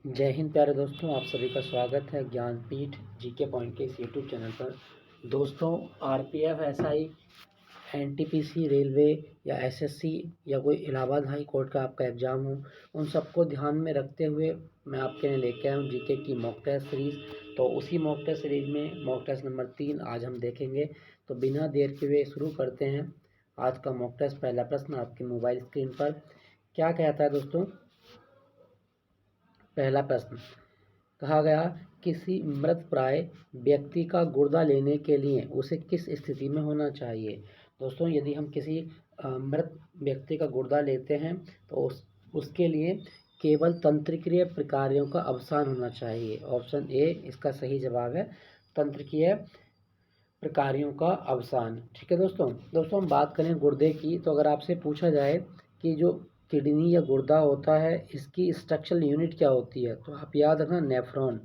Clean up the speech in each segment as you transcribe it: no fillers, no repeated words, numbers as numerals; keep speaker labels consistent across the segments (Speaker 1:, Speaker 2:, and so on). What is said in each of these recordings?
Speaker 1: जय हिंद प्यारे दोस्तों, आप सभी का स्वागत है ज्ञानपीठ जीके पॉइंट के इस यूट्यूब चैनल पर। दोस्तों, आरपीएफ, एसआई, एनटीपीसी, रेलवे या एसएससी या कोई इलाहाबाद हाई कोर्ट का आपका एग्ज़ाम हो, उन सबको ध्यान में रखते हुए मैं आपके लिए लेके आया हूँ जीके की मॉक टेस्ट सीरीज़। तो उसी मॉक टेस्ट सीरीज़ में मॉक टेस्ट नंबर 3 आज हम देखेंगे। तो बिना देर के हुए शुरू करते हैं आज का मॉक टेस्ट। पहला प्रश्न आपकी मोबाइल स्क्रीन पर क्या कहता है दोस्तों? पहला प्रश्न कहा गया, किसी मृत प्राय व्यक्ति का गुर्दा लेने के लिए उसे किस स्थिति में होना चाहिए? दोस्तों, यदि हम किसी मृत व्यक्ति का गुर्दा लेते हैं तो उसके लिए केवल तंत्रिकीय प्रकारों का अवसान होना चाहिए। ऑप्शन ए इसका सही जवाब है, तंत्रिकीय प्रकारों का अवसान। ठीक है दोस्तों हम बात करें गुर्दे की, तो अगर आपसे पूछा जाए कि जो किडनी या गुर्दा होता है इसकी स्ट्रक्चरल यूनिट क्या होती है, तो आप याद रखना नेफ्रॉन।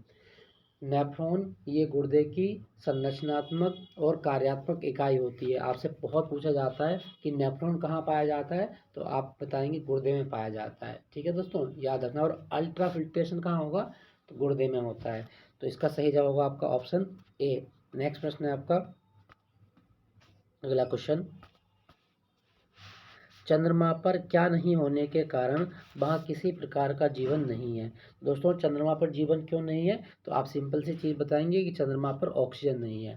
Speaker 1: नेफ्रॉन ये गुर्दे की संरचनात्मक और कार्यात्मक इकाई होती है। आपसे बहुत पूछा जाता है कि नेफ्रॉन कहाँ पाया जाता है, तो आप बताएंगे गुर्दे में पाया जाता है। ठीक है दोस्तों, याद रखना। और अल्ट्रा फिल्ट्रेशन कहाँ होगा, तो गुर्दे में होता है। तो इसका सही जवाब होगा आपका ऑप्शन ए। नेक्स्ट प्रश्न है आपका, अगला क्वेश्चन, चंद्रमा पर क्या नहीं होने के कारण वहाँ किसी प्रकार का जीवन नहीं है? दोस्तों, चंद्रमा पर जीवन क्यों नहीं है, तो आप सिंपल सी चीज़ बताएंगे कि चंद्रमा पर ऑक्सीजन नहीं है।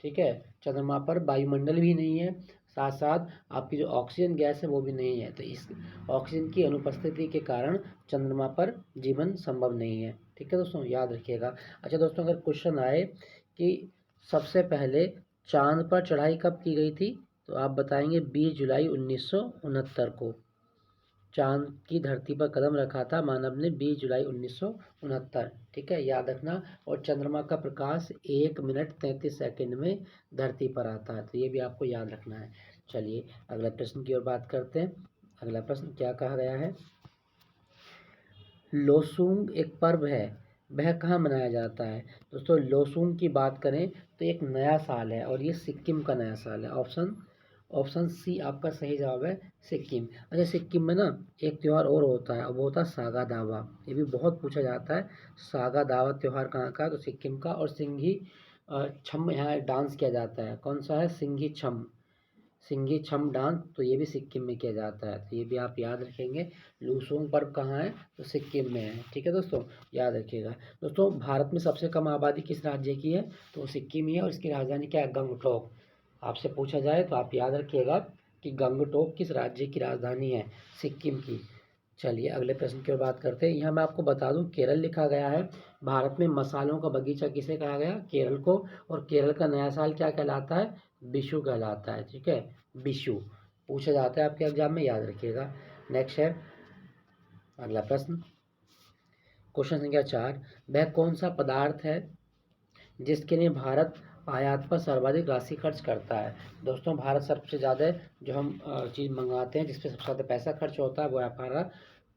Speaker 1: ठीक है, चंद्रमा पर वायुमंडल भी नहीं है, साथ साथ आपकी जो ऑक्सीजन गैस है वो भी नहीं है। तो इस ऑक्सीजन की अनुपस्थिति के कारण चंद्रमा पर जीवन संभव नहीं है। ठीक है दोस्तों, याद रखिएगा। अच्छा दोस्तों, अगर क्वेश्चन आए कि सबसे पहले चांद पर चढ़ाई कब की गई थी, तो आप बताएंगे 20 जुलाई 1969 को चांद की धरती पर कदम रखा था मानव ने, 20 जुलाई 1969। ठीक है, याद रखना। और चंद्रमा का प्रकाश 1 मिनट 33 सेकंड में धरती पर आता है, तो ये भी आपको याद रखना है। चलिए अगला प्रश्न की ओर बात करते हैं। अगला प्रश्न क्या कहा गया है, लोसूंग एक पर्व है, वह कहाँ मनाया जाता है? दोस्तों, लोसूंग की बात करें तो एक नया साल है और ये सिक्किम का नया साल है। ऑप्शन सी आपका सही जवाब है, सिक्किम। अच्छा, सिक्किम में ना एक त्यौहार और होता है, वो होता है सागा दावा। ये भी बहुत पूछा जाता है, सागा दावा त्यौहार कहाँ का है, तो सिक्किम का। और सिंघी छम यहाँ डांस किया जाता है, कौन सा है, सिंघी छम डांस, तो ये भी सिक्किम में किया जाता है। तो ये भी आप याद रखेंगे। लूसोंग पर्व कहाँ है, तो सिक्किम में है। ठीक है दोस्तों, याद रखिएगा। दोस्तों, भारत में सबसे कम आबादी किस राज्य की है, तो सिक्किम ही है। और इसकी राजधानी क्या है, गंगटोक। आपसे पूछा जाए तो आप याद रखिएगा कि गंगटोक किस राज्य की राजधानी है, सिक्किम की। चलिए अगले प्रश्न की ओर बात करते हैं। यहाँ मैं आपको बता दूं, केरल लिखा गया है। भारत में मसालों का बगीचा किसे कहा गया, केरल को। और केरल का नया साल क्या कहलाता है, विशु कहलाता है। ठीक है, विशु पूछा जाता है आपके एग्जाम में, याद रखिएगा। नेक्स्ट है अगला प्रश्न, क्वेश्चन संख्या 4, वह कौन सा पदार्थ है जिसके लिए भारत आयात पर सर्वाधिक राशि खर्च करता है? दोस्तों, भारत सबसे ज़्यादा जो हम चीज़ मंगाते हैं जिस पे सबसे ज़्यादा पैसा खर्च होता है वो है हमारा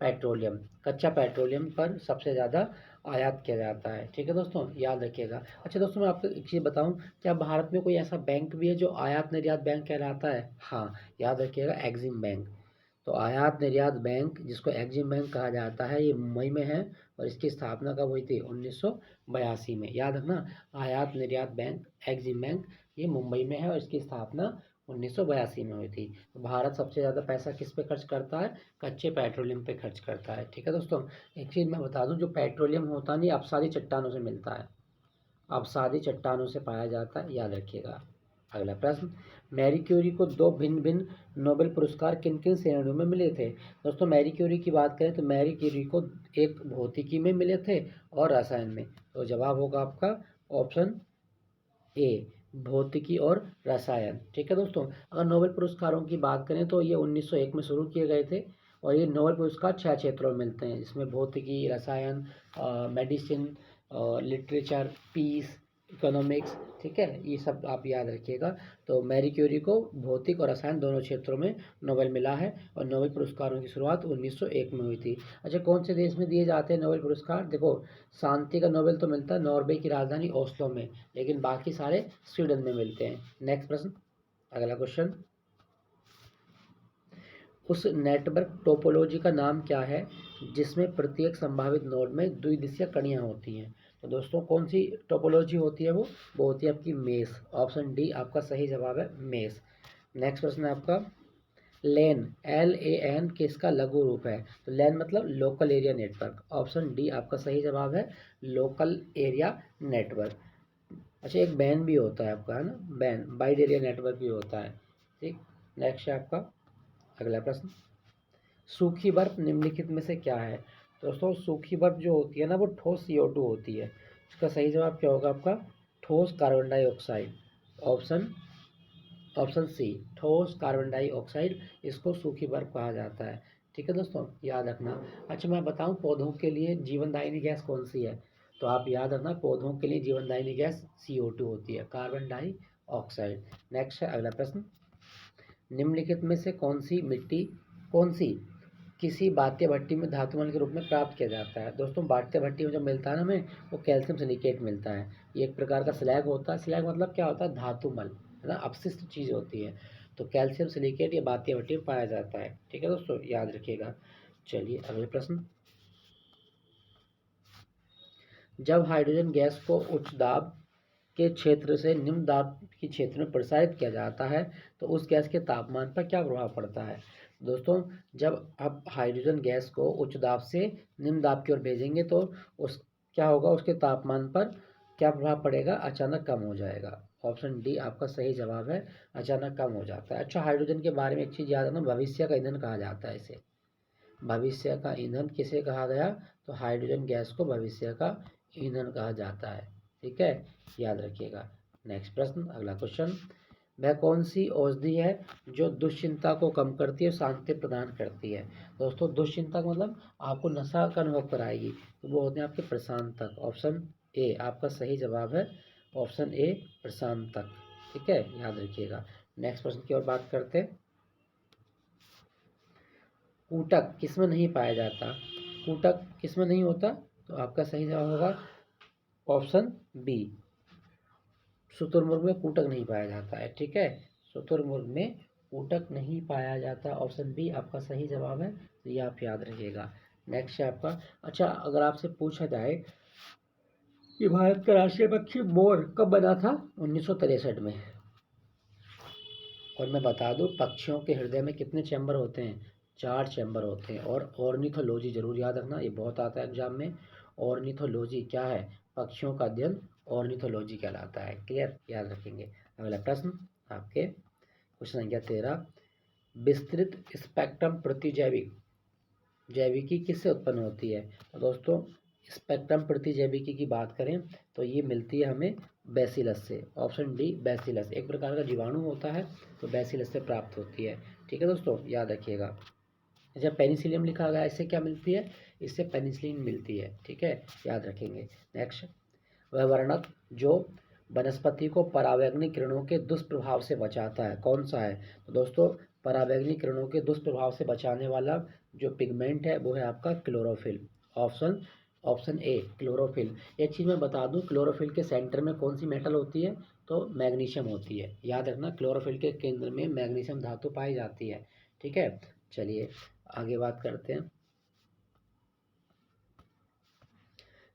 Speaker 1: पेट्रोलियम। कच्चा पेट्रोलियम पर सबसे ज़्यादा आयात किया जाता है। ठीक है दोस्तों, याद रखिएगा। अच्छा दोस्तों, मैं आपको एक चीज़ बताऊं, क्या भारत में कोई ऐसा बैंक भी है जो आयात निर्यात बैंक कहलाता है? हाँ, याद रखिएगा, एग्जिम बैंक। तो आयात निर्यात बैंक, जिसको एग्जिम बैंक कहा जाता है, ये मुंबई में है। और इसकी स्थापना कब हुई थी, 1982 में। याद रखना, आयात निर्यात बैंक, एग्जिम बैंक, ये मुंबई में है और इसकी स्थापना 1982 में हुई थी। तो भारत सबसे ज़्यादा पैसा किस पे खर्च करता है, कच्चे पेट्रोलियम पे खर्च करता है। ठीक है दोस्तों, एक चीज़ मैं बता दूं, जो पेट्रोलियम होता नहीं अपसारी चट्टानों से मिलता है, अपसारी चट्टानों से पाया जाता है, याद रखिएगा। अगला प्रश्न, मैरी क्यूरी को 2 भिन्न भिन्न नोबेल पुरस्कार किन किन श्रेणियों में मिले थे? दोस्तों, मैरी क्यूरी की बात करें तो मैरी क्यूरी को एक भौतिकी में मिले थे और रसायन में। तो जवाब होगा आपका ऑप्शन ए, भौतिकी और रसायन। ठीक है दोस्तों, अगर नोबेल पुरस्कारों की बात करें तो ये 1901 में शुरू किए गए थे। और ये नोबेल पुरस्कार 6 क्षेत्रों में मिलते हैं, जिसमें भौतिकी, रसायन, मेडिसिन, लिटरेचर, पीस, इकोनॉमिक्स। ठीक है, ये सब आप याद रखिएगा। तो मैरी क्यूरी को भौतिक और रसायन दोनों क्षेत्रों में नोबेल मिला है और नोबेल पुरस्कारों की शुरुआत 1901 में हुई थी। अच्छा, कौन से देश में दिए जाते हैं नोबेल पुरस्कार? देखो, शांति का नोबेल तो मिलता है नॉर्वे की राजधानी ओस्लो में, लेकिन बाकी सारे स्वीडन में मिलते हैं। नेक्स्ट प्रश्न, अगला क्वेश्चन, उस नेटवर्क टोपोलॉजी का नाम क्या है जिसमें प्रत्येक संभावित नोड में द्विदिशीय कणियाँ होती हैं। तो दोस्तों कौन सी टोपोलॉजी होती है? वो होती है आपकी मेस। ऑप्शन डी आपका सही जवाब है, मेस। नेक्स्ट प्रश्न है आपका, लेन, LAN किसका लघु रूप है? तो लेन मतलब local area network. Option D आपका सही जवाब है, लोकल एरिया नेटवर्क। अच्छा, एक बैन भी होता है आपका, है ना, बैन, वाइड एरिया नेटवर्क भी होता है। ठीक, नेक्स्ट है आपका अगला प्रश्न, सूखी बर्फ निम्नलिखित में से क्या है? दोस्तों सूखी बर्फ जो होती है ना, वो ठोस CO2 होती है। इसका सही जवाब क्या होगा आपका? ठोस carbon dioxide. Option option C, ठोस कार्बन डाइऑक्साइड, इसको सूखी बर्फ कहा जाता है। ठीक है दोस्तों, याद रखना। अच्छा, मैं बताऊं पौधों के लिए जीवनदायिनी गैस कौन सी है? तो आप याद रखना, पौधों के लिए जीवनदायिनी गैस CO2 होती है, कार्बन डाइऑक्साइड। नेक्स्ट है अगला प्रश्न, निम्नलिखित में से कौन सी किसी बात्य भट्टी में धातुमल के रूप में प्राप्त किया जाता है? दोस्तों बात्य भट्टी में जो मिलता है ना हमें, वो कैल्शियम सिलिकेट मिलता है। ये एक प्रकार का स्लैग होता है। स्लैग मतलब क्या होता है? धातुमल, है ना, अपशिष्ट चीज़ होती है। तो कैल्शियम सिलिकेट ये बात्य भट्टी में पाया जाता है। ठीक है दोस्तों, याद रखिएगा। चलिए अगले प्रश्न, जब हाइड्रोजन गैस को उच्च दाब के क्षेत्र से निम्न दाब के क्षेत्र में प्रसारित किया जाता है तो उस गैस के तापमान पर क्या प्रभाव पड़ता है? दोस्तों जब आप हाइड्रोजन गैस को उच्च दाब से निम्न दाब की ओर भेजेंगे तो उस क्या होगा? उसके तापमान पर क्या प्रभाव पड़ेगा? अचानक कम हो जाएगा। ऑप्शन डी आपका सही जवाब है, अचानक कम हो जाता है। अच्छा, हाइड्रोजन के बारे में एक चीज़ याद रखना, भविष्य का ईंधन कहा जाता है इसे। भविष्य का ईंधन किसे कहा गया? तो हाइड्रोजन गैस को भविष्य का ईंधन कहा जाता है। ठीक है, याद रखिएगा। नेक्स्ट प्रश्न, अगला क्वेश्चन, वह कौन सी औषधि है जो दुश्चिंता को कम करती है और शांति प्रदान करती है? दोस्तों दुश्चिंता का मतलब आपको नशा का अनुभव कराएगी, तो वो होते हैं आपके प्रशांतक। ऑप्शन ए आपका सही जवाब है, ऑप्शन ए प्रशांतक। ठीक है, याद रखिएगा। नेक्स्ट प्रश्न की ओर बात करते हैं, ऊतक किसमें नहीं पाया जाता? ऊतक किसमें नहीं होता? तो आपका सही जवाब होगा ऑप्शन बी, शुतुरमुर्ग में ऊतक नहीं पाया जाता है। ठीक है, शुतुरमुर्ग में ऊतक नहीं पाया जाता, ऑप्शन बी आपका सही जवाब है। तो ये आप याद रखिएगा। नेक्स्ट है आपका, अच्छा अगर आपसे पूछा जाए कि भारत का राष्ट्रीय पक्षी मोर कब बना था? 1963 में। और मैं बता दूं, पक्षियों के हृदय में कितने चैम्बर होते हैं? 4 चैम्बर होते हैं। और ऑर्निथोलॉजी जरूर याद रखना, ये बहुत आता है एग्जाम में। ऑर्निथोलॉजी क्या है? पक्षियों का अध्ययन ऑर्निथोलॉजी कहलाता है। क्लियर, याद रखेंगे। अगला प्रश्न आपके क्वेश्चन संख्या 13, विस्तृत स्पेक्ट्रम प्रतिजैविक जैविकी किससे उत्पन्न होती है? तो दोस्तों स्पेक्ट्रम प्रतिजैविकी की बात करें तो ये मिलती है हमें बैसिलस से। ऑप्शन डी बैसिलस, एक प्रकार का जीवाणु होता है, तो बैसिलस से प्राप्त होती है। ठीक है दोस्तों, याद रखिएगा। जब पेनिसिलियम लिखा गया, इससे क्या मिलती है? इससे पेनिसिलिन मिलती है। ठीक है, याद रखेंगे। नेक्स्ट, वह वर्णक जो वनस्पति को परावैंगनिक किरणों के दुष्प्रभाव से बचाता है, कौन सा है? तो दोस्तों परावैंगनिक किरणों के दुष्प्रभाव से बचाने वाला जो पिगमेंट है वो है आपका chlorophyll. Option option A chlorophyll. एक चीज़ मैं बता दूं, क्लोरोफिल के सेंटर में कौन सी मेटल होती है? तो मैग्नीशियम होती है। याद रखना, क्लोरोफिल के केंद्र में मैग्नीशियम धातु पाई जाती है। ठीक है, चलिए आगे बात करते हैं,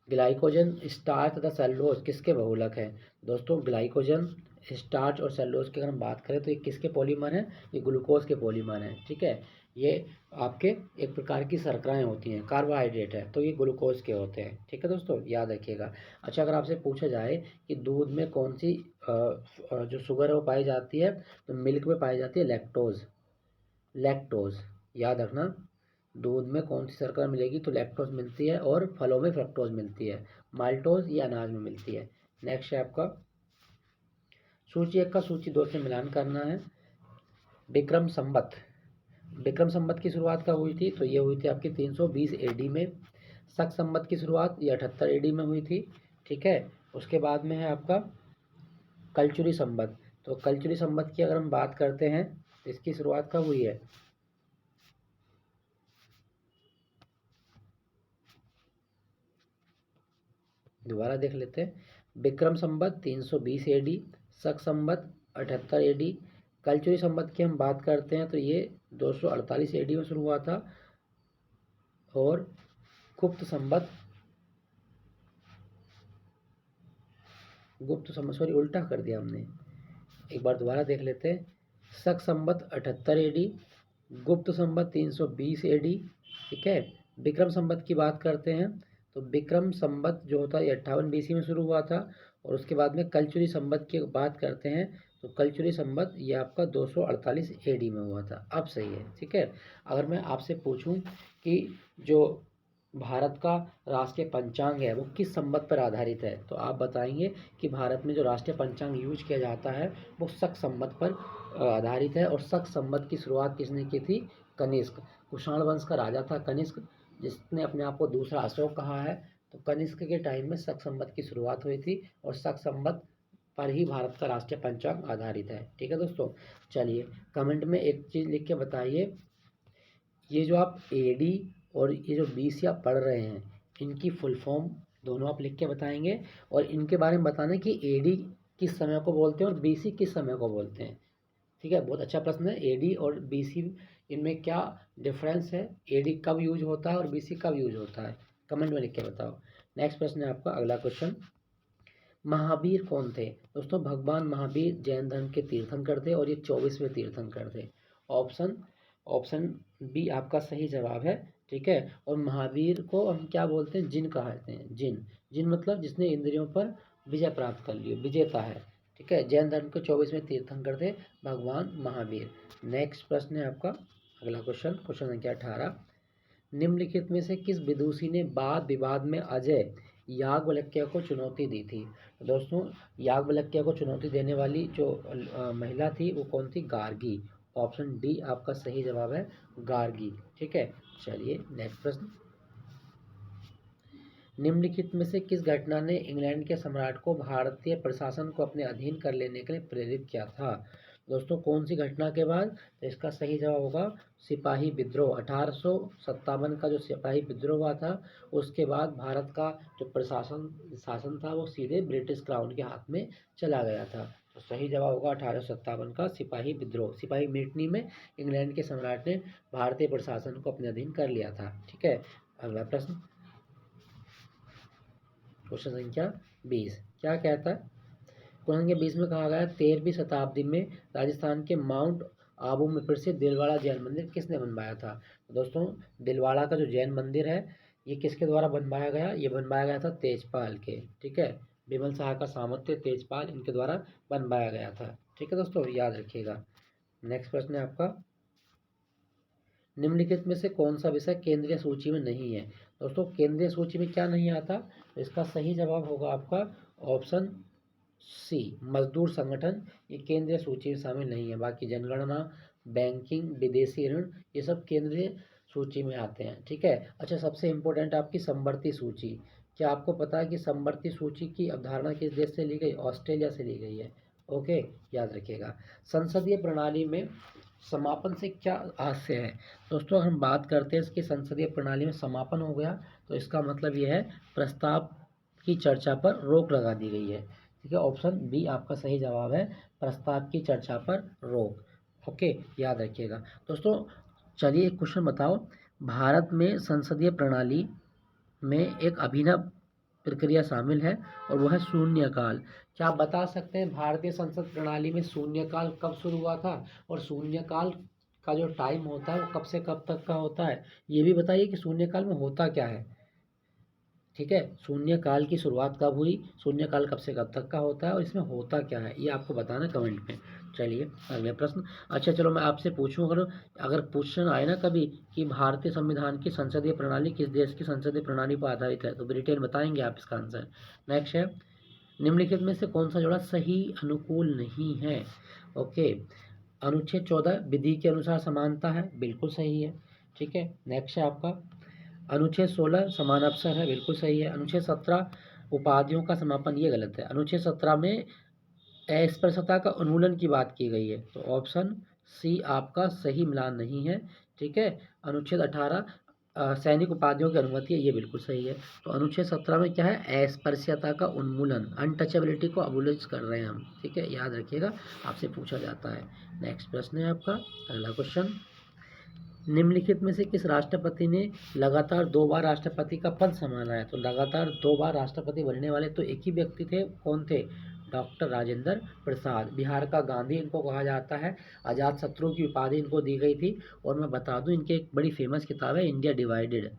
Speaker 1: ग्लाइकोजन, स्टार्च तथा सेलुलोज किसके बहुलक हैं? दोस्तों ग्लाइकोजन, स्टार्च और सेलुलोज की अगर हम बात करें तो ये किसके पॉलीमर हैं? ये ग्लूकोज के पॉलीमर हैं। ठीक है, ये आपके एक प्रकार की शर्कराएं होती हैं, कार्बोहाइड्रेट है, तो ये ग्लूकोज के होते हैं। ठीक है दोस्तों, याद रखिएगा। अच्छा, अगर आपसे पूछा जाए कि दूध में कौन सी जो शुगर है वो पाई जाती है, तो मिल्क में पाई जाती है लैक्टोज। लैक्टोज, याद रखना, दूध में कौन सी शर्करा मिलेगी? तो लैक्टोज मिलती है। और फलों में फ्रक्टोज मिलती है। माल्टोज ये अनाज में मिलती है। नेक्स्ट है आपका, सूची 1 का सूची 2 से मिलान करना है। विक्रम संवत, विक्रम संवत की शुरुआत कब हुई थी? तो ये हुई थी आपकी 320 AD में। शक संवत की शुरुआत ये 78 AD में हुई थी। ठीक है, उसके बाद में है आपका कलचुरी संवत। तो कलचुरी संवत की अगर हम बात करते हैं तो इसकी शुरुआत कब हुई है? दोबारा देख लेते हैं, विक्रम संवत 320 AD, शक संवत 78 AD, कलचुरी संवत की हम बात करते हैं तो ये 248 AD में शुरू हुआ था। और गुप्त संवत सॉरी उल्टा कर दिया हमने, एक बार दोबारा देख लेते हैं। शक संवत 78 AD, गुप्त संवत 320 AD, ठीक है। विक्रम संवत की बात करते हैं तो विक्रम संवत जो होता है 58 BC में शुरू हुआ था। और उसके बाद में कलचुरी संवत की बात करते हैं तो कलचुरी संवत ये आपका 248 AD में हुआ था। अब सही है, ठीक है। अगर मैं आपसे पूछूं कि जो भारत का राष्ट्रीय पंचांग है वो किस संवत पर आधारित है, तो आप बताएंगे कि भारत में जो राष्ट्रीय पंचांग यूज किया जाता है वो शक संवत पर आधारित है। और शक संवत की शुरुआत किसने की थी? कनिष्क। कुषाण वंश का राजा था कनिष्क, जिसने अपने आप को दूसरा अशोक कहा है। तो कनिष्क के टाइम में शक संवत की शुरुआत हुई थी और शक संवत पर ही भारत का राष्ट्रीय पंचांग आधारित है, ठीक है दोस्तों। चलिए कमेंट में एक चीज़ लिख के बताइए, ये जो आप एडी और ये जो बीसी आप पढ़ रहे हैं इनकी फुल फॉर्म दोनों आप लिख के बताएंगे और इनके बारे में बताना कि एडी किस समय को बोलते हैं और बीसी किस समय को बोलते हैं, ठीक है। बहुत अच्छा प्रश्न है। एडी और बीसी इनमें क्या डिफरेंस है, एडी कब यूज होता है और बीसी कब यूज होता है, कमेंट में लिख के बताओ। नेक्स्ट प्रश्न है आपका अगला क्वेश्चन, महावीर कौन थे? दोस्तों भगवान महावीर जैन धर्म के तीर्थंकर थे और ये 24वें तीर्थंकर थे। ऑप्शन ऑप्शन बी आपका सही जवाब है, ठीक है। और महावीर को हम क्या बोलते हैं? जिन कहते हैं। जिन जिन मतलब जिसने इंद्रियों पर विजय प्राप्त कर ली, विजेता है, ठीक है। जैन धर्म के 24वें तीर्थंकर थे भगवान महावीर। नेक्स्ट प्रश्न है आपका अगला क्वेश्चन, क्वेश्चन संख्या 18, निम्नलिखित में से किस विदुषी ने वाद विवाद में अजय याज्ञवल्क्य को चुनौती दी थी? तो दोस्तों याज्ञवल्क्य को चुनौती देने वाली जो महिला थी वो कौन थी? गार्गी। ऑप्शन डी आपका सही जवाब है, गार्गी, ठीक है। चलिए नेक्स्ट प्रश्न, निम्नलिखित में से किस घटना ने इंग्लैंड के सम्राट को भारतीय प्रशासन को अपने अधीन कर लेने के लिए प्रेरित किया था? दोस्तों कौन सी घटना के बाद? तो इसका सही जवाब होगा सिपाही विद्रोह। 1857 का जो सिपाही विद्रोह हुआ था उसके बाद भारत का जो शासन था वो सीधे ब्रिटिश क्राउन के हाथ में चला गया था। तो सही जवाब होगा 1857 का सिपाही विद्रोह। सिपाही मिटनी में इंग्लैंड के सम्राट ने भारतीय प्रशासन को अपने अधीन कर लिया था, ठीक है। अगला प्रश्न, क्वेश्चन संख्या 20 क्या कहता है? क्वेश्चन संख्या 20 में कहा गया है 13वीं शताब्दी में राजस्थान के माउंट आबू में प्रसिद्ध दिलवाड़ा जैन मंदिर किसने बनवाया था? तो दोस्तों दिलवाड़ा का जो जैन मंदिर है ये किसके द्वारा बनवाया गया? ये बनवाया गया था तेजपाल के, ठीक है। विमल शाह का सामर्थ्य तेजपाल इनके द्वारा बनवाया गया था, ठीक है दोस्तों, याद रखिएगा। नेक्स्ट प्रश्न है आपका, निम्नलिखित में से कौन सा विषय केंद्रीय सूची में नहीं है? दोस्तों केंद्रीय सूची में क्या नहीं आता? तो इसका सही जवाब होगा आपका ऑप्शन सी, मजदूर संगठन, ये केंद्रीय सूची में शामिल नहीं है। बाकी जनगणना, बैंकिंग, विदेशी ऋण ये सब केंद्रीय सूची में आते हैं, ठीक है। अच्छा सबसे इम्पोर्टेंट आपकी समवर्ती सूची, क्या आपको पता है कि समवर्ती सूची की अवधारणा किस देश से ली गई? ऑस्ट्रेलिया से ली गई है, ओके, याद रखिएगा। संसदीय प्रणाली में समापन से क्या हास्य है? दोस्तों हम बात करते हैं इसकी संसदीय प्रणाली में समापन हो गया तो इसका मतलब यह है प्रस्ताव की चर्चा पर रोक लगा दी गई है, ठीक है। ऑप्शन बी आपका सही जवाब है, प्रस्ताव की चर्चा पर रोक, ओके, याद रखिएगा दोस्तों। चलिए एक क्वेश्चन बताओ, भारत में संसदीय प्रणाली में एक अभिनव प्रक्रिया शामिल है और वह है शून्यकाल। क्या आप बता सकते हैं भारतीय संसद प्रणाली में शून्यकाल कब शुरू हुआ था और शून्यकाल का जो टाइम होता है वो कब से कब तक का होता है? ये भी बताइए कि शून्यकाल में होता क्या है, ठीक है। शून्यकाल की शुरुआत कब हुई, शून्यकाल कब से कब तक का होता है और इसमें होता क्या है, ये आपको बताना कमेंट में। चलिए अगले प्रश्न, अच्छा चलो मैं आपसे पूछूं, अगर अगर क्वेश्चन आए ना कभी कि भारतीय संविधान की संसदीय प्रणाली किस देश की संसदीय प्रणाली पर आधारित है तो ब्रिटेन बताएंगे आप इसका आंसर। नेक्स्ट है, निम्नलिखित में से कौन सा जोड़ा सही अनुकूल नहीं है? ओके, अनुच्छेद 14 विधि के अनुसार समानता है, बिल्कुल सही है, ठीक है। नेक्स्ट है आपका अनुच्छेद 16 समान अवसर है, बिल्कुल सही है। अनुच्छेद 17 उपाधियों का समापन, ये गलत है। अनुच्छेद 17 में अस्पृश्यता का उन्मूलन की बात की गई है तो ऑप्शन सी आपका सही मिलान नहीं है, ठीक है। अनुच्छेद 18 सैनिक उपाधियों की अनुमति है, ये बिल्कुल सही है। तो अनुच्छेद 17 में क्या है? अस्पृश्यता का उन्मूलन, अनटचेबिलिटी को अबोलिश कर रहे हैं हम, ठीक है, याद रखिएगा, आपसे पूछा जाता है। नेक्स्ट प्रश्न है आपका अगला क्वेश्चन, निम्नलिखित में से किस राष्ट्रपति ने लगातार 2 बार राष्ट्रपति का पद संभाला है? तो लगातार 2 बार राष्ट्रपति बनने वाले तो एक ही व्यक्ति थे, कौन थे? डॉक्टर राजेंद्र प्रसाद। बिहार का गांधी इनको कहा जाता है। अजात शत्रु की उपाधि इनको दी गई थी। और मैं बता दूं, इनकी एक बड़ी फेमस किताब है इंडिया डिवाइडेड।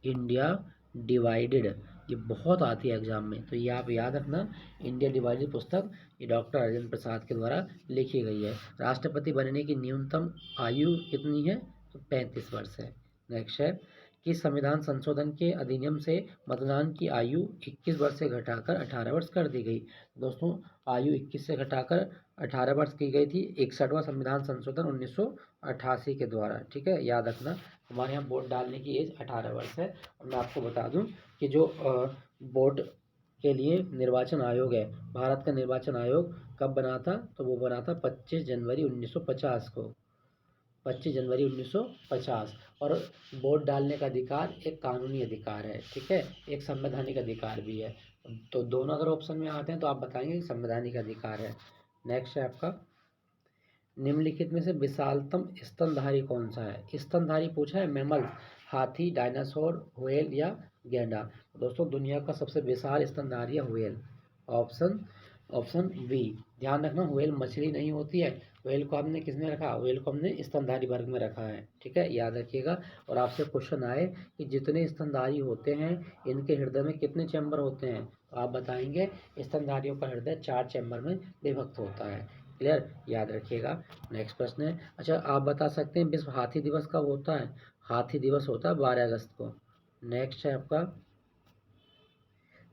Speaker 1: इंडिया डिवाइडेड, ये बहुत आती है एग्जाम में, तो ये आप याद रखना। इंडिया डिवाइडेड पुस्तक ये डॉक्टर राजेंद्र प्रसाद के द्वारा लिखी गई है। राष्ट्रपति बनने की न्यूनतम आयु कितनी है? तो 35 वर्ष है। नेक्स्ट है, किस संविधान संशोधन के अधिनियम से मतदान की आयु 21 वर्ष से घटाकर 18 वर्ष कर दी गई? दोस्तों, आयु 21 से घटाकर 18 वर्ष की गई थी 61वां संविधान संशोधन 1988 के द्वारा। ठीक है, याद रखना। हमारे यहाँ वोट डालने की एज 18 वर्ष है। और मैं आपको बता दूं कि जो वोट के लिए निर्वाचन आयोग है, भारत का निर्वाचन आयोग कब बना था? तो वो बना था 25 जनवरी 1950 को। 25 जनवरी 1950। और वोट डालने का अधिकार एक कानूनी अधिकार है, ठीक है, एक संवैधानिक अधिकार भी है। तो दोनों अगर ऑप्शन में आते हैं तो आप बताएंगे कि संवैधानिक अधिकार है। नेक्स्ट है आपका, निम्नलिखित में से विशालतम स्तनधारी कौन सा है? स्तनधारी पूछा है, मैमल, हाथी, डायनासोर, व्हेल या गैंडा? दोस्तों, दुनिया का सबसे विशाल स्तनधारी है व्हेल। Option option B. ध्यान रखना, व्हेल मछली नहीं होती है। व्हेल को हमने किसमें रखा? व्हेल को हमने स्तनधारी वर्ग में रखा है। ठीक है, याद रखिएगा। और आपसे क्वेश्चन आए कि जितने स्तनधारी होते हैं इनके हृदय में कितने चैम्बर होते हैं? तो आप बताएंगे स्तनधारियों का हृदय 4 चैम्बर में विभक्त होता है। क्लियर, याद रखिएगा। नेक्स्ट प्रश्न है, अच्छा आप बता सकते हैं विश्व हाथी दिवस कब होता है? हाथी दिवस होता है 12 अगस्त को। नेक्स्ट है आपका,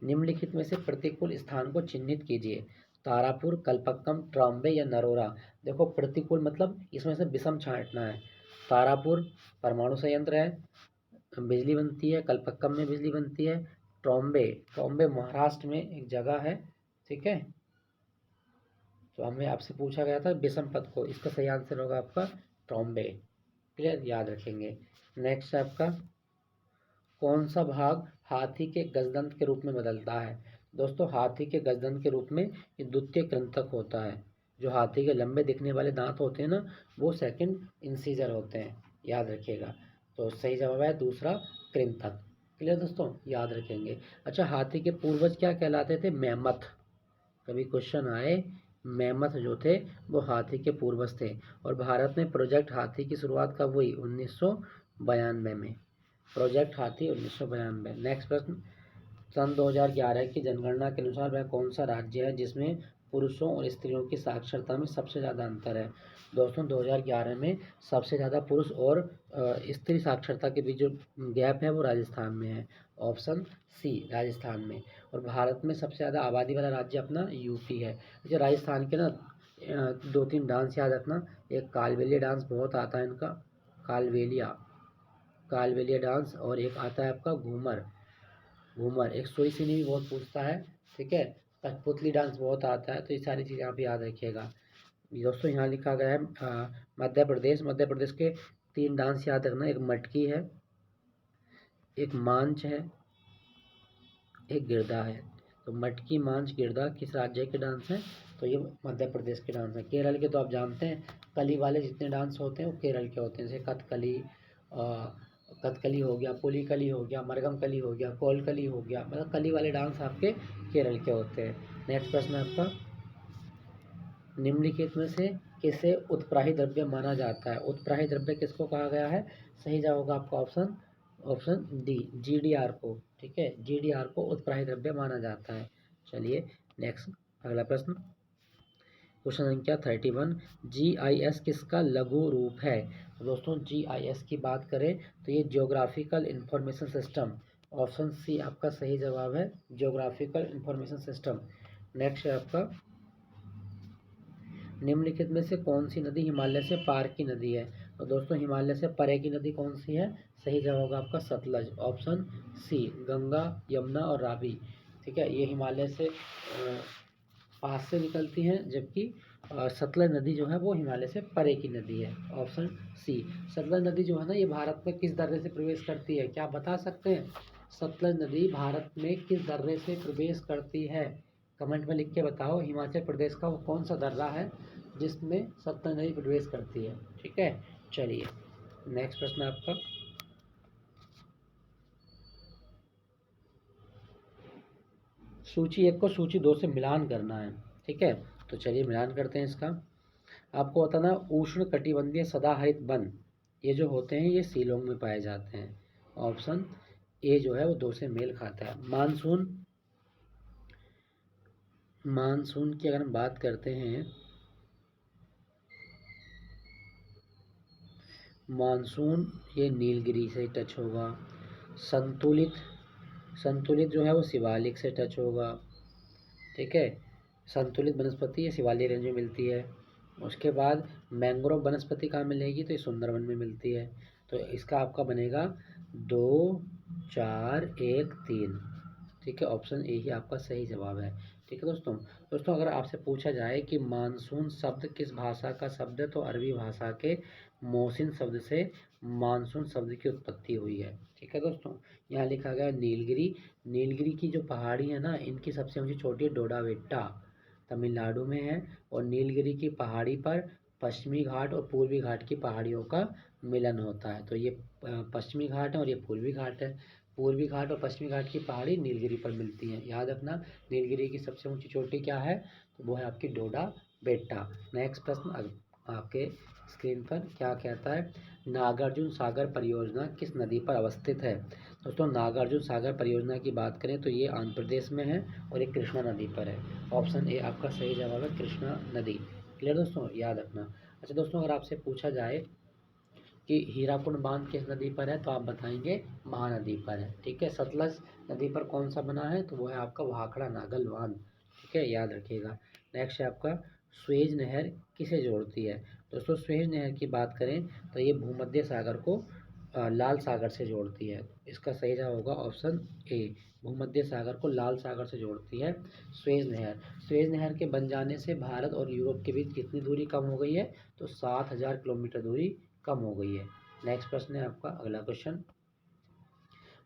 Speaker 1: निम्नलिखित में से प्रतिकूल स्थान को चिन्हित कीजिए। तारापुर, कल्पक्कम, ट्रॉम्बे या नरोरा? देखो, प्रतिकूल मतलब इसमें से विषम छांटना है। तारापुर परमाणु संयंत्र है, बिजली बनती है। कल्पक्कम में बिजली बनती है। ट्रॉम्बे, ट्रॉम्बे महाराष्ट्र में एक जगह है। ठीक है, तो हमें आपसे पूछा गया था विषम पद को, इसका सही आंसर होगा आपका ट्रॉम्बे। क्लियर, याद रखेंगे। नेक्स्ट है आपका, कौन सा भाग हाथी के गजदंत के रूप में बदलता है? दोस्तों, हाथी के गजदंत के रूप में ये द्वितीय कृंतक होता है। जो हाथी के लंबे दिखने वाले दांत होते हैं ना, वो सेकंड इंसीजर होते हैं, याद रखिएगा। तो सही जवाब है दूसरा, कृंतक। क्लियर दोस्तों, याद रखेंगे। अच्छा, हाथी के पूर्वज क्या कहलाते थे? मैमथ। कभी क्वेश्चन आए, मैमथ जो थे वो हाथी के पूर्वज थे। और भारत में प्रोजेक्ट हाथी की शुरुआत कब हुई? 1992 में। प्रोजेक्ट हाथी 1992। नेक्स्ट प्रश्न, सन 2011 की जनगणना के अनुसार वह कौन सा राज्य है जिसमें पुरुषों और स्त्रियों की साक्षरता में सबसे ज़्यादा अंतर है? दोस्तों, 2011 में सबसे ज़्यादा पुरुष और स्त्री साक्षरता के बीच जो गैप है वो राजस्थान में है। ऑप्शन सी, राजस्थान में। और भारत में सबसे ज़्यादा आबादी वाला राज्य अपना यूपी है। अच्छा, राजस्थान के ना 2-3 डांस याद रखना। एक कालबेलिया डांस बहुत आता है इनका, कालबेलिया, कालबेलिया डांस। और एक आता है आपका घूमर, घूमर। एक सोई सिनी भी बहुत पूछता है। ठीक है, कठपुतली डांस बहुत आता है। तो ये सारी चीज़ें आप याद रखिएगा। दोस्तों, यहाँ लिखा गया है मध्य प्रदेश। मध्य प्रदेश के 3 डांस याद रखना, एक मटकी है, एक मांझ है, एक गिरधा है। तो मटकी, मांझ, गिरधा किस राज्य के डांस हैं? तो ये मध्य प्रदेश के डांस हैं। केरल के तो आप जानते हैं, कली वाले जितने डांस होते हैं वो केरल के होते हैं, जैसे कथकली, कथकली हो गया, पुलिकली हो गया, मरगम कली हो गया, कोलकली हो गया, मतलब कली वाले डांस आपके केरल के होते हैं। नेक्स्ट प्रश्न है आपका, निम्नलिखित में से किसे उत्प्राही द्रव्य माना जाता है? उत्प्राही द्रव्य किसको कहा गया है? सही जवाब होगा आपका ऑप्शन ऑप्शन डी, जीडीआर को। ठीक है, जीडीआर को उत्प्राही द्रव्य माना जाता है। चलिए नेक्स्ट, अगला प्रश्न, क्वेश्चन संख्या 31, जीआईएस किसका लघु रूप है? तो दोस्तों, जीआईएस की बात करें तो ये geographical information system. Option C आपका सही जवाब है, जियोग्राफिकल इंफॉर्मेशन सिस्टम। नेक्स्ट है आपका, निम्नलिखित में से कौन सी नदी हिमालय से पार की नदी है? तो दोस्तों, हिमालय से परे की नदी कौन सी है? सही जवाब होगा आपका सतलज। ऑप्शन सी, गंगा, यमुना और रावी। ठीक है, ये हिमालय से पास से निकलती हैं, जबकि सतलज नदी जो है वो हिमालय से परे की नदी है। Option C. सतलज नदी जो है ना, ये भारत में किस दर्रे से प्रवेश करती है? क्या आप बता सकते हैं? सतलज नदी भारत में किस दर्रे से प्रवेश करती है? कमेंट में लिख के बताओ। हिमाचल प्रदेश का वो कौन सा दर्रा है जिसमें सतलज नदी प्रवेश करती है? ठीक है, चलिए नेक्स्ट प्रश्न आपका, सूची 1 को सूची 2 से मिलान करना है। ठीक है, तो चलिए मिलान करते हैं इसका। आपको बताना, उष्ण कटिबंधीय सदाहरित वन ये जो होते हैं ये शिलोंग में पाए जाते हैं। ऑप्शन ए जो है वो 2 से मेल खाता है। मानसून, मानसून की अगर हम बात करते हैं, मानसून ये नीलगिरी से टच होगा। संतुलित, संतुलित जो है वो शिवालिक से टच होगा। ठीक है, संतुलित वनस्पति ये शिवालिक रेंज में मिलती है। उसके बाद मैंग्रोव वनस्पति कहाँ मिलेगी, तो ये सुंदरवन में मिलती है। तो इसका आपका बनेगा 2, 4, 1, 3। ठीक है, ऑप्शन ए ही आपका सही जवाब है। ठीक है दोस्तों, दोस्तों अगर आपसे पूछा जाए कि मानसून शब्द किस भाषा का शब्द है, तो अरबी भाषा के मोहसिन शब्द से मानसून शब्द की उत्पत्ति हुई है। ठीक है दोस्तों, यहाँ लिखा गया नीलगिरी। नीलगिरी की जो पहाड़ी है ना, इनकी सबसे ऊंची चोटी है डोडा बेट्टा, तमिलनाडु में है। और नीलगिरी की पहाड़ी पर पश्चिमी घाट और पूर्वी घाट की पहाड़ियों का मिलन होता है। तो ये पश्चिमी घाट है और ये पूर्वी घाट है। पूर्वी घाट और पश्चिमी घाट की पहाड़ी नीलगिरी पर मिलती हैं। याद रखना, नीलगिरी की सबसे ऊंची चोटी क्या है, तो वो है आपकी डोडा बेट्टा। नेक्स्ट प्रश्न आपके स्क्रीन पर क्या कहता है, नागार्जुन सागर परियोजना किस नदी पर अवस्थित है। दोस्तों नागार्जुन सागर परियोजना की बात करें तो ये आंध्र प्रदेश में है और ये कृष्णा नदी पर है। ऑप्शन ए आपका सही जवाब है, कृष्णा नदी। क्लियर दोस्तों, याद रखना। अच्छा दोस्तों, अगर आपसे पूछा जाए कि हीराकुंड बांध किस नदी पर है, तो आप बताएंगे महानदी पर है। ठीक है, सतलज नदी पर कौन सा बना है, तो वो है आपका भाखड़ा नागल बांध। ठीक है, याद रखिएगा। नेक्स्ट है आपका, स्वेज नहर किसे जोड़ती है। दोस्तों स्वेज नहर की बात करें तो ये भूमध्य सागर को लाल सागर से जोड़ती है। इसका सही जवाब होगा ऑप्शन ए, भूमध्य सागर को लाल सागर से जोड़ती है स्वेज नहर। स्वेज नहर के बन जाने से भारत और यूरोप के बीच कितनी दूरी कम हो गई है, तो 7,000 किलोमीटर दूरी कम हो गई है। नेक्स्ट प्रश्न है आपका अगला क्वेश्चन,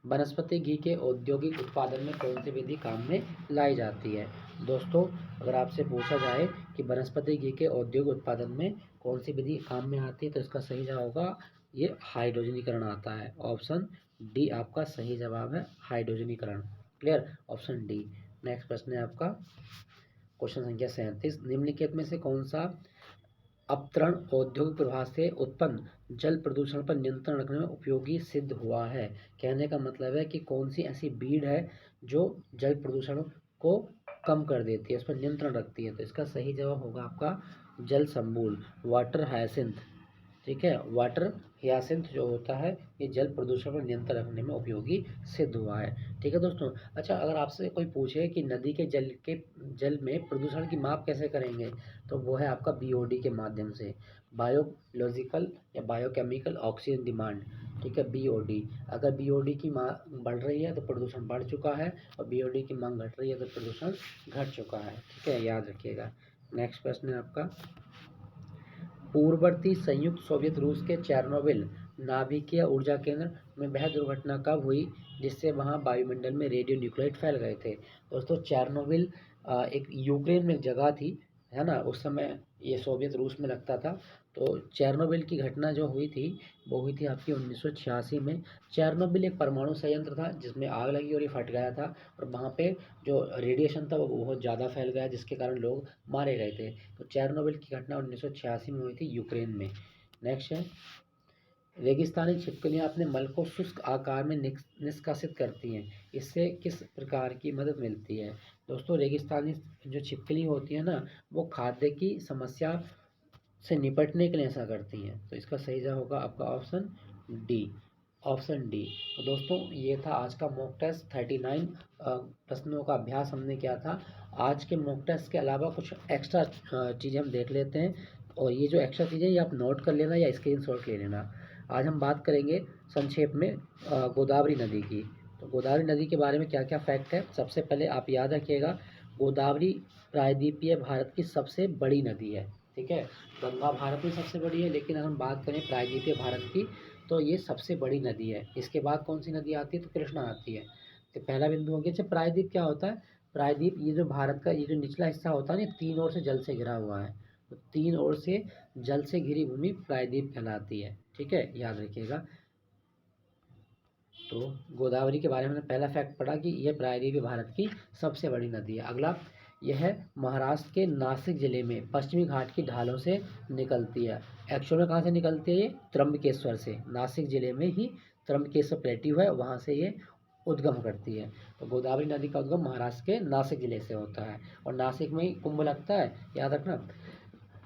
Speaker 1: वनस्पति घी के औद्योगिक उत्पादन में कौन सी विधि काम में लाई जाती है। दोस्तों अगर आपसे पूछा जाए कि वनस्पति घी के औद्योगिक उत्पादन में कौन सी विधि काम में आती है, तो इसका सही जवाब होगा ये हाइड्रोजनीकरण आता है। ऑप्शन डी आपका सही जवाब है, हाइड्रोजनीकरण। Clear, option D. नेक्स्ट प्रश्न है आपका क्वेश्चन संख्या 37, निम्नलिखित में से कौन सा अपतरण औद्योगिक प्रवाह से उत्पन्न जल प्रदूषण पर नियंत्रण रखने में उपयोगी सिद्ध हुआ है। कहने का मतलब है कि कौन सी ऐसी बीड है जो जल प्रदूषण को कम कर देती है, उस पर नियंत्रण रखती है। तो इसका सही जवाब होगा आपका जल संबूल, वाटर हायसिंथ। ठीक है, वाटर हियासिंथ जो होता है ये जल प्रदूषण पर नियंत्रण रखने में उपयोगी सिद्ध हुआ है। ठीक है दोस्तों। अच्छा अगर आपसे कोई पूछे कि नदी के जल में प्रदूषण की माप कैसे करेंगे, तो वो है आपका बीओडी के माध्यम से, बायोलॉजिकल या बायोकेमिकल ऑक्सीजन डिमांड। ठीक है, बीओडी, अगर बीओडी की मांग बढ़ रही है तो प्रदूषण बढ़ चुका है, और बीओडी की मांग घट रही है तो प्रदूषण घट चुका है। ठीक है, याद रखिएगा। नेक्स्ट प्रश्न है आपका, पूर्ववर्ती संयुक्त सोवियत रूस के चेरनोबिल नाभिकीय ऊर्जा केंद्र में वह दुर्घटना कब हुई जिससे वहां वायुमंडल में रेडियो न्यूक्लाइड फैल गए थे। दोस्तों चेरनोबिल एक यूक्रेन में एक जगह थी, है ना, उस समय ये सोवियत रूस में लगता था। तो चेरनोबिल की घटना जो हुई थी वो हुई थी आपकी 1986 में। चेरनोबिल एक परमाणु संयंत्र था जिसमें आग लगी और ये फट गया था, और वहाँ पे जो रेडिएशन था वो बहुत ज़्यादा फैल गया जिसके कारण लोग मारे गए थे। तो चेरनोबिल की घटना 1986 में हुई थी यूक्रेन में। नेक्स्ट है, रेगिस्तानी छिपकलियाँ अपने मल को शुष्क आकार में निष्कासित करती हैं, इससे किस प्रकार की मदद मिलती है। दोस्तों रेगिस्तानी जो छिपकली होती है ना, वो खाद्य की समस्या से निपटने के लिए ऐसा करती हैं। तो इसका सही जवाब होगा आपका ऑप्शन डी, ऑप्शन डी। तो दोस्तों ये था आज का मॉक टेस्ट 39 प्रश्नों का अभ्यास हमने किया था। आज के मॉक टेस्ट के अलावा कुछ एक्स्ट्रा चीज़ें हम देख लेते हैं, और ये जो एक्स्ट्रा चीज़ें ये आप नोट कर लेना या स्क्रीनशॉट ले लेना। आज हम बात करेंगे संक्षेप में गोदावरी नदी की। तो गोदावरी नदी के बारे में क्या क्या फैक्ट है, सबसे पहले आप याद रखिएगा, गोदावरी प्रायद्वीपीय भारत की सबसे बड़ी नदी है। ठीक है, गंगा भारत में सबसे बड़ी है, लेकिन अगर हम बात करें प्रायद्वीपीय भारत की तो ये सबसे बड़ी नदी है। इसके बाद कौन सी नदी आती है, तो कृष्णा आती है। तो पहला बिंदु हो गया। अच्छा प्रायद्वीप क्या होता है, प्रायद्वीप ये जो भारत का ये जो निचला हिस्सा होता है ना, 3 ओर से जल से घिरा हुआ है, तो 3 ओर से जल से घिरी भूमि प्रायद्वीप कहलाती है। ठीक है, याद रखिएगा। तो गोदावरी के बारे में हमने पहला फैक्ट पढ़ा कि यह प्रायद्वीपीय भारत की सबसे बड़ी नदी है। अगला, यह महाराष्ट्र के नासिक जिले में पश्चिमी घाट की ढालों से निकलती है। एक्चुअल में कहाँ से निकलती है? ये त्र्यंबकेश्वर से, नासिक जिले में ही त्र्यंबकेश्वर प्लेट्यू है, वहाँ से ये उद्गम करती है। तो गोदावरी नदी का उद्गम महाराष्ट्र के नासिक जिले से होता है और नासिक में ही कुंभ लगता है, याद रखना।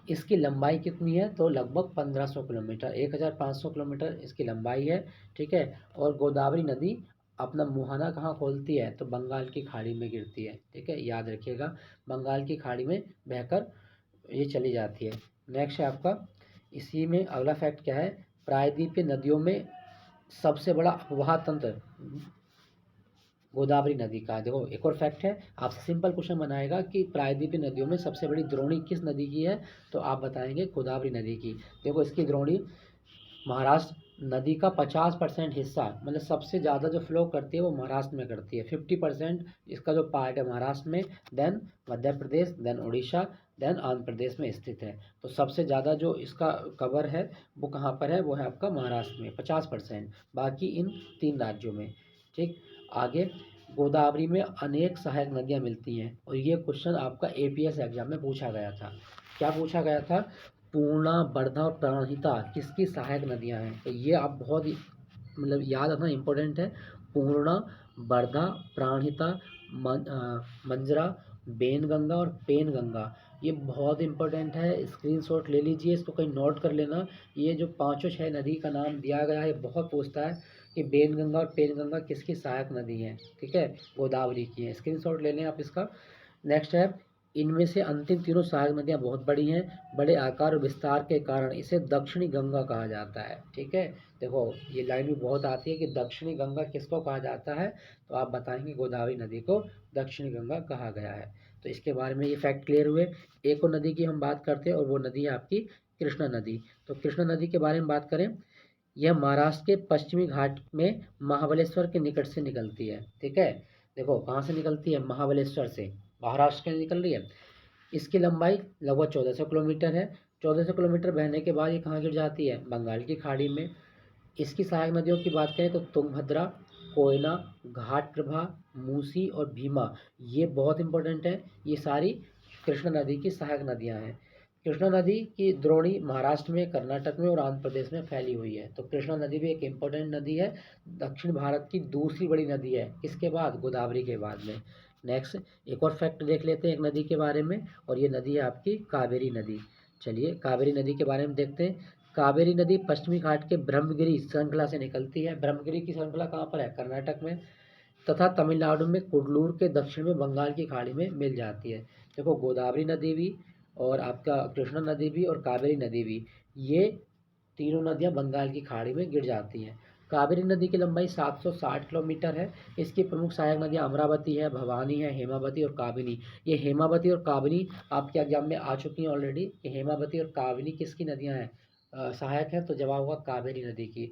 Speaker 1: इसकी लंबाई कितनी है? तो लगभग 1500 किलोमीटर, 1500 किलोमीटर इसकी लंबाई है। ठीक है, और गोदावरी नदी अपना मुहाना कहाँ खोलती है? तो बंगाल की खाड़ी में गिरती है। ठीक है, याद रखिएगा, बंगाल की खाड़ी में बहकर ये चली जाती है। नेक्स्ट है आपका, इसी में अगला फैक्ट क्या है? प्रायद्वीपीय नदियों में सबसे बड़ा अपवाह तंत्र गोदावरी नदी का। देखो एक और फैक्ट है, आपसे सिंपल क्वेश्चन बनाएगा कि प्रायद्वीपीय नदियों में सबसे बड़ी द्रोणी किस नदी की है? तो आप बताएंगे गोदावरी नदी की। देखो इसकी द्रोणी महाराष्ट्र नदी का 50% हिस्सा, मतलब सबसे ज़्यादा जो फ्लो करती है वो महाराष्ट्र में करती है। 50% इसका जो पार्ट है महाराष्ट्र में, then Madhya Pradesh, then Orissa, then Andhra Pradesh में स्थित है। तो सबसे ज़्यादा जो इसका कवर है वो कहाँ पर है? वो है आपका महाराष्ट्र में 50%, बाकी इन 3 राज्यों में। ठीक, आगे, गोदावरी में अनेक सहायक नदियाँ मिलती हैं और ये क्वेश्चन आपका एपीएस एग्जाम में पूछा गया था। क्या पूछा गया था? पूर्णा, वर्धा और प्राणहिता किसकी सहायक नदियाँ हैं? तो ये आप बहुत ही मतलब याद रखना इम्पोर्टेंट है। पूर्णा, वर्धा, प्राणहिता, मंजरा, बेनगंगा और पेनगंगा, ये बहुत इंपॉर्टेंट है। स्क्रीनशॉट ले लीजिए, इसको कहीं नोट कर लेना। ये जो 5-6 नदी का नाम दिया गया है, बहुत पूछता है कि बेनगंगा और पेनगंगा किसकी सहायक नदी है। ठीक है, गोदावरी की है। स्क्रीनशॉट ले लें आप इसका। नेक्स्ट है, इनमें से अंतिम तीनों सहायक नदियाँ बहुत बड़ी हैं। बड़े आकार और विस्तार के कारण इसे दक्षिणी गंगा कहा जाता है। ठीक है, देखो ये लाइन भी बहुत आती है कि दक्षिणी गंगा किसको कहा जाता है? तो आप बताएंगे गोदावरी नदी को दक्षिणी गंगा कहा गया है। तो इसके बारे में ये फैक्ट क्लियर हुए। एक और नदी की हम बात करते हैं और वो नदी है आपकी कृष्णा नदी। तो कृष्णा नदी के बारे में बात करें, यह महाराष्ट्र के पश्चिमी घाट में महाबलेश्वर के निकट से निकलती है। ठीक है, देखो कहाँ से निकलती है? महाबलेश्वर से, महाराष्ट्र से निकल रही है। इसकी लंबाई लगभग 1400 किलोमीटर है। 1400 किलोमीटर बहने के बाद ये कहाँ गिर जाती है? बंगाल की खाड़ी में। इसकी सहायक नदियों की बात करें तो तुंगभद्रा, कोयना, घाटप्रभा, मूसी और भीमा, ये बहुत इंपॉर्टेंट है। ये सारी कृष्णा नदी की सहायक नदियाँ हैं। कृष्णा नदी की द्रोणी महाराष्ट्र में, कर्नाटक में और आंध्र प्रदेश में फैली हुई है। तो कृष्णा नदी भी एक इम्पोर्टेंट नदी है, दक्षिण भारत की दूसरी बड़ी नदी है। किसके बाद? गोदावरी के बाद में। नेक्स्ट, एक और फैक्ट देख लेते हैं एक नदी के बारे में, और ये नदी है आपकी कावेरी नदी। चलिए कावेरी नदी के बारे में देखते हैं। कावेरी नदी पश्चिमी घाट के ब्रह्मगिरी श्रृंखला से निकलती है। ब्रह्मगिरी की श्रृंखला कहाँ पर है? कर्नाटक में, तथा तमिलनाडु में कुडलूर के दक्षिण में बंगाल की खाड़ी में मिल जाती है। देखो गोदावरी नदी भी और आपका कृष्णा नदी भी और कावेरी नदी भी, ये तीनों नदियाँ बंगाल की खाड़ी में गिर जाती हैं। कावेरी नदी की लंबाई 760 किलोमीटर है। इसकी प्रमुख सहायक नदियाँ अमरावती है, भवानी है, हेमावती और काबिनी। ये हेमावती और काबिनी आपके एग्जाम में आ चुकी हैं ऑलरेडी। ये हेमावती और काबिनी किसकी नदियाँ हैं? सहायक है, तो जवाब होगा कावेरी नदी की।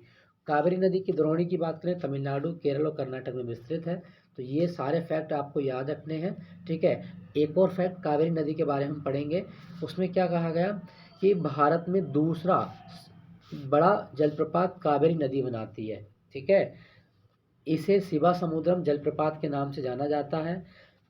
Speaker 1: कावेरी नदी की द्रोणी की बात करें, तमिलनाडु, केरल और कर्नाटक में विस्तृत है। तो ये सारे फैक्ट आपको याद रखने हैं। ठीक है, एक और फैक्ट कावेरी नदी के बारे में हम पढ़ेंगे। उसमें क्या कहा गया कि भारत में दूसरा बड़ा जलप्रपात कावेरी नदी बनाती है। ठीक है, इसे शिवा समुद्रम जलप्रपात के नाम से जाना जाता है।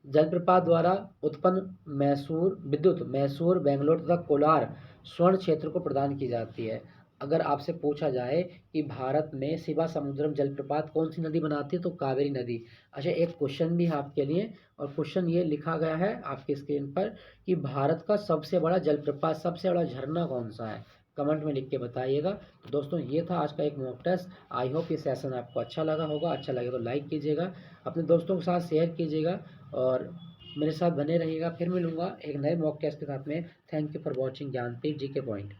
Speaker 1: जलप्रपात द्वारा उत्पन्न मैसूर विद्युत मैसूर, बेंगलोर तथा कोलार स्वर्ण क्षेत्र को प्रदान की जाती है। अगर आपसे पूछा जाए कि भारत में शिवा समुद्रम जलप्रपात कौन सी नदी बनाती है, तो कावेरी नदी। अच्छा, एक क्वेश्चन भी है आपके लिए, और क्वेश्चन ये लिखा गया है आपकी स्क्रीन पर कि भारत का सबसे बड़ा जलप्रपात, सबसे बड़ा झरना कौन सा है? कमेंट में लिख के बताइएगा। तो दोस्तों ये था आज का एक मॉक टेस्ट। आई होप ये सेशन आपको अच्छा लगा होगा। अच्छा लगे तो लाइक कीजिएगा, अपने दोस्तों के साथ शेयर कीजिएगा और मेरे साथ बने रहिएगा। फिर मिलूंगा एक नए मॉक टेस्ट के साथ में। Thank you for watching Gyanpeeth G K point.